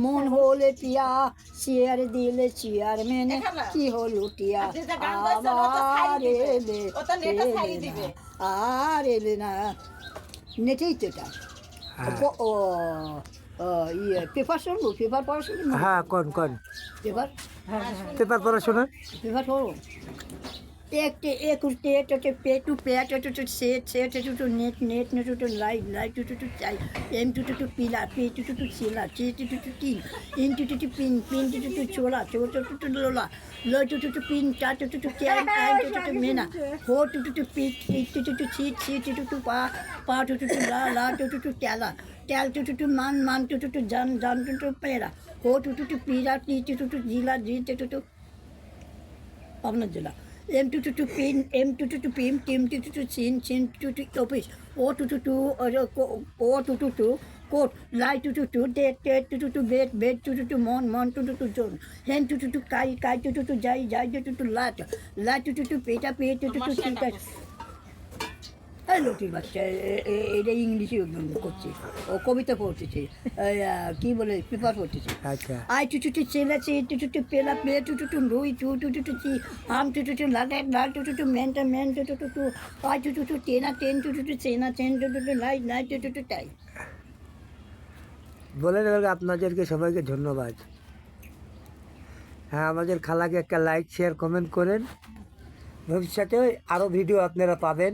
মন হলে পিয়া চেয়ার দিলে চেয়ার মেনে কি হলো টিয়া আবার এলে এলে না আর এলে না নেটেই তো এটা ও ইয়ে পেপার শুনবো পেপার পড়া শুনবো হ্যাঁ কোন পেপার পেপার পড়াশোনা পেপার পড়ো एक एक टेट टे पे टू पेट टू से टू नेट नेट नेट टू लाइट लाइट टू चाइ एम टू पीला पी टू चीला ची टू टीन इन टू पिन पिन टू चोला चो टू लोला लो टू पिन चा टू कैन टू मेना हो टू पी टू ची टू पा टू ला ला टू ट्याला ट्याल टू मान मान टू जान जान टू पेरा हो टू पीला टी टू जिला जी टू पावना जिला M to pin, M to pin, Tim to chin, chin to office, O O to coat, light to dead, dead to bed, bed to mon to zone, hen to kai to jai to lat, lat to peta peta to chinta. Hello ঠিক আছে এটা ইংলিশে করছি ও কবিতা পড়তেছি কি বলে paper পড়তেছি আচ্ছা আই টু চেলাচি টু পেলা প্লে টু রুই টু চি আম টু লালে লাল টু মেনটা মেন টু আই টু টেনা টেন টু চেনা চেন টু লাইট লাইট টু টাই বলেন এবার আপনাদেরকে সবাইকে ধন্যবাদ। হ্যাঁ আমাদের খালাকে একটা লাইক শেয়ার কমেন্ট করেন, ভবিষ্যতে আরও ভিডিও আপনারা পাবেন।